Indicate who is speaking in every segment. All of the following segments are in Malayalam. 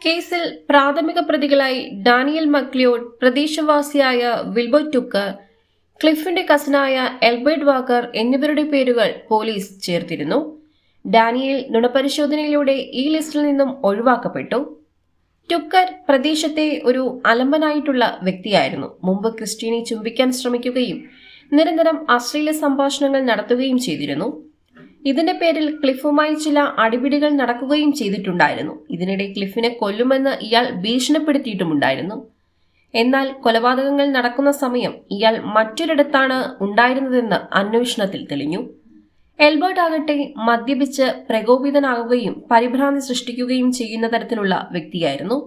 Speaker 1: കേസിൽ പ്രാഥമിക പ്രതികളായി ഡാനിയൽ മക്ലിയോഡ്, പ്രദേശവാസിയായ വിൽബർ ടുക്കർ, ക്ലിഫിന്റെ കസിനായ എൽബർട്ട് വാക്കർ എന്നിവരുടെ പേരുകൾ പോലീസ് ചേർത്തിരുന്നു. ഡാനിയൽ നുണപരിശോധനയിലൂടെ ഈ ലിസ്റ്റിൽ നിന്നും ഒഴിവാക്കപ്പെട്ടു. ടുക്കർ പ്രദേശത്തെ ഒരു അലമ്പനായിട്ടുള്ള വ്യക്തിയായിരുന്നു. മുമ്പ് ക്രിസ്റ്റീനെ ചുംബിക്കാൻ ശ്രമിക്കുകയും നിരന്തരം അശ്ലീല സംഭാഷണങ്ങൾ നടത്തുകയും ചെയ്തിരുന്നു. ഇതിന്റെ പേരിൽ ക്ലിഫുമായി ചില അടിപിടികൾ നടക്കുകയും ചെയ്തിട്ടുണ്ടായിരുന്നു. ഇതിനിടെ ക്ലിഫിനെ കൊല്ലുമെന്ന് ഇയാൾ ഭീഷണിപ്പെടുത്തിയിട്ടുമുണ്ടായിരുന്നു. എന്നാൽ കൊലപാതകങ്ങൾ നടക്കുന്ന സമയം ഇയാൾ മറ്റൊരിടത്താണ് ഉണ്ടായിരുന്നതെന്ന് അന്വേഷണത്തിൽ തെളിഞ്ഞു. എൽബർട്ട് ആകട്ടെ മദ്യപിച്ച് പ്രകോപിതനാകുകയും പരിഭ്രാന്തി സൃഷ്ടിക്കുകയും ചെയ്യുന്ന തരത്തിലുള്ള വ്യക്തിയായിരുന്നു.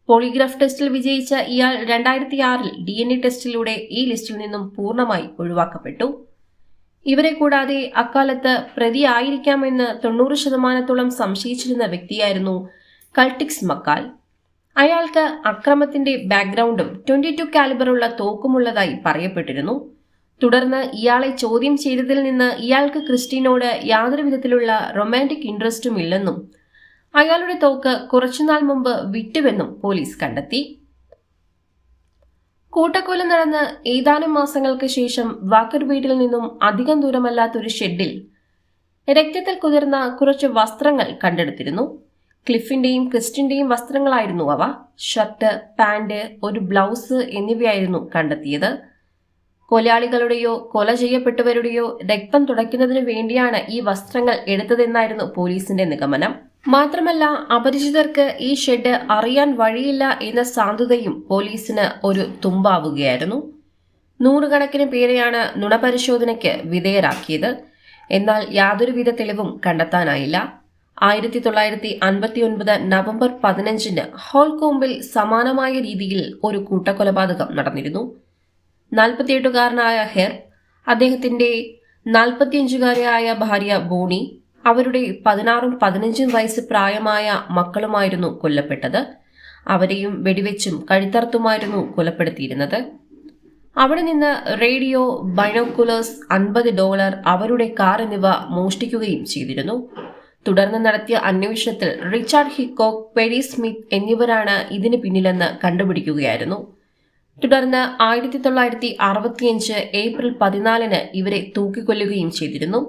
Speaker 1: പോളിഗ്രാഫ് ടെസ്റ്റിൽ വിജയിച്ച ഇയാൾ 2006 DNA ടെസ്റ്റിലൂടെ ഈ ലിസ്റ്റിൽ നിന്നും പൂർണ്ണമായി ഒഴിവാക്കപ്പെട്ടു. ഇവരെ കൂടാതെ അക്കാലത്ത് പ്രതിയായിരിക്കാമെന്ന് 90% സംശയിച്ചിരുന്ന വ്യക്തിയായിരുന്നു കൾട്ടിക്സ് മക്കാൽ. അയാൾക്ക് അക്രമത്തിന്റെ ബാക്ക്ഗ്രൗണ്ടും 22 കാലിബറുള്ള തോക്കുമുള്ളതായി പറയപ്പെട്ടിരുന്നു. തുടർന്ന് ഇയാളെ ചോദ്യം ചെയ്തതിൽ നിന്ന് ഇയാൾക്ക് ക്രിസ്റ്റീനോട് യാതൊരു വിധത്തിലുള്ള റൊമാൻറ്റിക് ഇൻട്രസ്റ്റും ഇല്ലെന്നും അയാളുടെ തോക്ക് കുറച്ചുനാൾ മുമ്പ് വിറ്റുവെന്നും പോലീസ് കണ്ടെത്തി. കൂട്ടക്കൊല നടന്ന് ഏതാനും മാസങ്ങൾക്ക് ശേഷം വാക്കർ വീട്ടിൽ നിന്നും അധികം ദൂരമല്ലാത്തൊരു ഷെഡിൽ രക്തത്തിൽ കുതിർന്ന കുറച്ച് വസ്ത്രങ്ങൾ കണ്ടെടുത്തിരുന്നു. ക്ലിഫിന്റെയും ക്രിസ്റ്റിന്റെയും വസ്ത്രങ്ങളായിരുന്നു അവ. ഷർട്ട്, പാന്റ്, ഒരു ബ്ലൗസ് എന്നിവയായിരുന്നു കണ്ടെത്തിയത്. കൊലയാളികളുടെയോ കൊല ചെയ്യപ്പെട്ടവരുടെയോ രക്തം തുടയ്ക്കുന്നതിനു വേണ്ടിയാണ് ഈ വസ്ത്രങ്ങൾ എടുത്തതെന്നായിരുന്നു പോലീസിന്റെ നിഗമനം. മാത്രമല്ല, അപരിചിതർക്ക് ഈ ഷെഡ് അറിയാൻ വഴിയില്ല എന്ന സാധ്യതയും പോലീസിന് ഒരു തുമ്പാവുകയായിരുന്നു. നൂറുകണക്കിന് പേരെയാണ് നുണപരിശോധനയ്ക്ക് വിധേയരാക്കിയത്. എന്നാൽ യാതൊരുവിധ തെളിവും കണ്ടെത്താനായില്ല. 1959 നവംബർ 15 ഹോൾകോമ്പിൽ സമാനമായ രീതിയിൽ ഒരു കൂട്ടക്കൊലപാതകം നടന്നിരുന്നു. 48കാരനായ ഹെർ, അദ്ദേഹത്തിന്റെ 45കാരിയായ ഭാര്യ ബോണി, അവരുടെ 16ഉം 15ഉം വയസ്സ് പ്രായമായ മക്കളുമായിരുന്നു കൊല്ലപ്പെട്ടത്. അവരെയും വെടിവെച്ചും കഴുത്തറുത്തുമായിരുന്നു കൊലപ്പെടുത്തിയിരുന്നത്. അവിടെ നിന്ന് റേഡിയോ, ബൈനോക്കുലേഴ്സ്, $50, അവരുടെ കാർ എന്നിവ മോഷ്ടിക്കുകയും ചെയ്തിരുന്നു. തുടർന്ന് നടത്തിയ അന്വേഷണത്തിൽ റിച്ചാർഡ് ഹിക്കോക്ക്, പെരി സ്മിത്ത് എന്നിവരാണ് ഇതിന് പിന്നിലെന്ന് കണ്ടുപിടിക്കുകയായിരുന്നു. തുടർന്ന് 1965 ഏപ്രിൽ 14 ഇവരെ തൂക്കിക്കൊല്ലുകയും ചെയ്തിരുന്നു.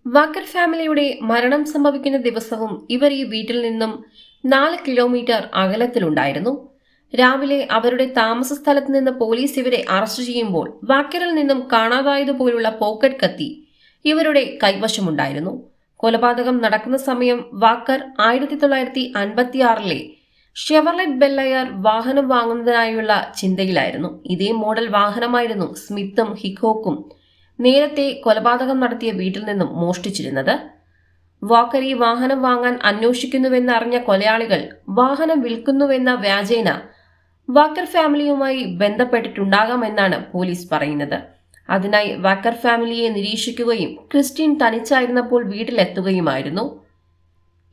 Speaker 1: വാക്കർ ഫാമിലിയുടെ മരണം സംഭവിക്കുന്ന ദിവസവും ഇവർ ഈ വീട്ടിൽ നിന്നും 4 കിലോമീറ്റർ അകലത്തിലുണ്ടായിരുന്നു. രാവിലെ അവരുടെ താമസ സ്ഥലത്ത് നിന്ന് പോലീസ് ഇവരെ അറസ്റ്റ് ചെയ്യുമ്പോൾ വാക്കറിൽ നിന്നും കാണാതായതുപോലുള്ള പോക്കറ്റ് കത്തി ഇവരുടെ കൈവശമുണ്ടായിരുന്നു. കൊലപാതകം നടക്കുന്ന സമയം വാക്കർ 1956 ഷെവർലെറ്റ് ബെല്ലയർ വാഹനം വാങ്ങുന്നതിനായുള്ള ചിന്തയിലായിരുന്നു. ഇതേ മോഡൽ വാഹനമായിരുന്നു സ്മിത്തും ഹിക്കോക്കും നേരത്തെ കൊലപാതകം നടത്തിയ വീട്ടിൽ നിന്നും മോഷ്ടിച്ചിരുന്നത്. വാക്കർ ഈ വാഹനം വാങ്ങാൻ അന്വേഷിക്കുന്നുവെന്ന് അറിഞ്ഞ കൊലയാളികൾ വാഹനം വിൽക്കുന്നുവെന്ന വ്യാജേന വാക്കർ ഫാമിലിയുമായി ബന്ധപ്പെട്ടിട്ടുണ്ടാകാമെന്നാണ് പോലീസ് പറയുന്നത്. അതിനായി വാക്കർ ഫാമിലിയെ നിരീക്ഷിക്കുകയും ക്രിസ്റ്റീൻ തനിച്ചായിരുന്നപ്പോൾ വീട്ടിലെത്തുകയുമായിരുന്നു.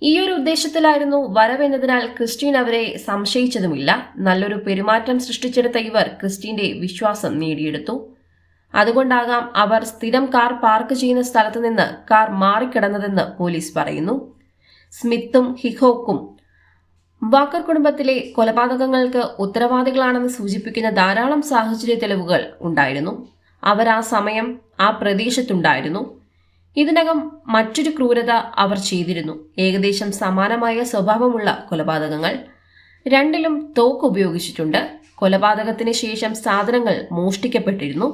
Speaker 1: ഈയൊരു ഉദ്ദേശത്തിലായിരുന്നു വരവെന്നതിനാൽ ക്രിസ്റ്റീൻ അവരെ സംശയിച്ചതുമില്ല. നല്ലൊരു പെരുമാറ്റം സൃഷ്ടിച്ചെടുത്ത ഇവർ ക്രിസ്റ്റീന്റെ വിശ്വാസം നേടിയെടുത്തു. അതുകൊണ്ടാകാം അവർ സ്ഥിരം കാർ പാർക്ക് ചെയ്യുന്ന സ്ഥലത്ത് നിന്ന് കാർ മാറിക്കിടന്നതെന്ന് പോലീസ് പറയുന്നു. സ്മിത്തും ഹിക്കോക്കും വാക്കർ കുടുംബത്തിലെ കൊലപാതകങ്ങൾക്ക് ഉത്തരവാദികളാണെന്ന് സൂചിപ്പിക്കുന്ന ധാരാളം സാഹചര്യ തെളിവുകൾ ഉണ്ടായിരുന്നു. അവർ ആ സമയം ആ പ്രദേശത്തുണ്ടായിരുന്നു. ഇതിനകം മറ്റൊരു ക്രൂരത അവർ ചെയ്തിരുന്നു. ഏകദേശം സമാനമായ സ്വഭാവമുള്ള കൊലപാതകങ്ങൾ. രണ്ടിലും തോക്ക് ഉപയോഗിച്ചിട്ടുണ്ട്. കൊലപാതകത്തിന് ശേഷം സാധനങ്ങൾ മോഷ്ടിക്കപ്പെട്ടിരുന്നു.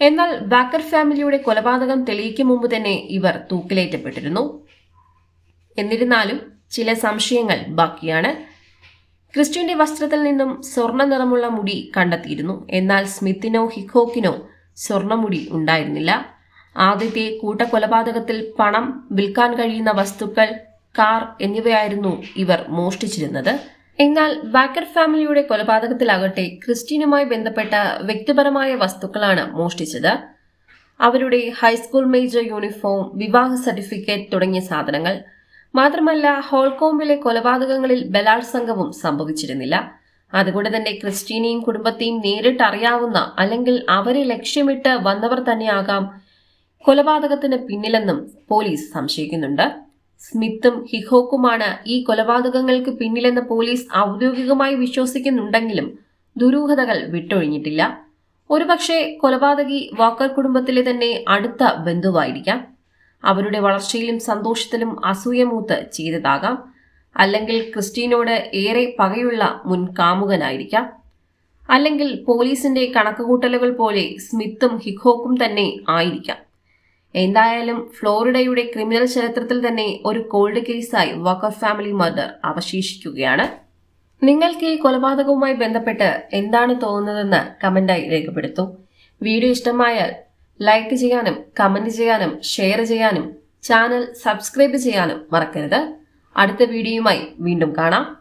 Speaker 1: എന്നാൽ വാക്കർ ഫാമിലിയുടെ കൊലപാതകം തെളിയിക്കും മുമ്പ് തന്നെ ഇവർ തൂക്കിലേറ്റപ്പെട്ടിരുന്നു. എന്നിരുന്നാലും ചില സംശയങ്ങൾ ബാക്കിയാണ്. ക്രിസ്റ്റീന്റെ വസ്ത്രത്തിൽ നിന്നും സ്വർണ്ണ നിറമുള്ള മുടി കണ്ടെത്തിയിരുന്നു. എന്നാൽ സ്മിത്തിനോ ഹിക്കോക്കിനോ സ്വർണ്ണമുടി ഉണ്ടായിരുന്നില്ല. ആദ്യത്തെ കൂട്ടക്കൊലപാതകത്തിൽ പണം, വിൽക്കാൻ കഴിയുന്ന വസ്തുക്കൾ, കാർ എന്നിവയായിരുന്നു ഇവർ മോഷ്ടിച്ചിരുന്നത്. എന്നാൽ വാക്കർ ഫാമിലിയുടെ കൊലപാതകത്തിലാകട്ടെ ക്രിസ്റ്റീനുമായി ബന്ധപ്പെട്ട വ്യക്തിപരമായ വസ്തുക്കളാണ് മോഷ്ടിച്ചത്. അവരുടെ ഹൈസ്കൂൾ മേജർ യൂണിഫോം, വിവാഹ സർട്ടിഫിക്കറ്റ് തുടങ്ങിയ സാധനങ്ങൾ. മാത്രമല്ല, ഹോൾകോമ്പിലെ കൊലപാതകങ്ങളിൽ ബലാത്സംഗവും സംഭവിച്ചിരുന്നില്ല. അതുകൊണ്ട് തന്നെ ക്രിസ്റ്റീനെയും കുടുംബത്തെയും നേരിട്ട് അറിയാവുന്ന അല്ലെങ്കിൽ അവരെ ലക്ഷ്യമിട്ട് വന്നവർ തന്നെയാകാം കൊലപാതകത്തിന് പിന്നിലെന്നും പോലീസ് സംശയിക്കുന്നുണ്ട്. സ്മിത്തും ഹിഖോക്കുമാണ് ഈ കൊലപാതകങ്ങൾക്ക് പിന്നിലെന്ന് പോലീസ് ഔദ്യോഗികമായി വിശ്വസിക്കുന്നുണ്ടെങ്കിലും ദുരൂഹതകൾ വിട്ടൊഴിഞ്ഞിട്ടില്ല. ഒരുപക്ഷെ കൊലപാതകി വാക്കർ കുടുംബത്തിലെ തന്നെ അടുത്ത ബന്ധുവായിരിക്കാം. അവരുടെ വളർച്ചയിലും സന്തോഷത്തിലും അസൂയ മൂത്ത് ചെയ്തതാകാം. അല്ലെങ്കിൽ ക്രിസ്റ്റീനോട് ഏറെ പകയുള്ള മുൻ കാമുകനായിരിക്കാം. അല്ലെങ്കിൽ പോലീസിന്റെ കണക്കുകൂട്ടലുകൾ പോലെ സ്മിത്തും ഹിഖോക്കും തന്നെ ആയിരിക്കാം. എന്തായാലും ഫ്ലോറിഡയുടെ ക്രിമിനൽ ചരിത്രത്തിൽ തന്നെ ഒരു കോൾഡ് കേസായി വാക്കർ ഫാമിലി മർഡർ അവശേഷിക്കുകയാണ്. നിങ്ങൾക്ക് ഈ കൊലപാതകവുമായി ബന്ധപ്പെട്ട് എന്താണ് തോന്നുന്നതെന്ന് കമന്റായി രേഖപ്പെടുത്തൂ. വീഡിയോ ഇഷ്ടമായാൽ ലൈക്ക് ചെയ്യാനും കമന്റ് ചെയ്യാനും ഷെയർ ചെയ്യാനും ചാനൽ സബ്സ്ക്രൈബ് ചെയ്യാനും മറക്കരുത്. അടുത്ത വീഡിയോയുമായി വീണ്ടും കാണാം.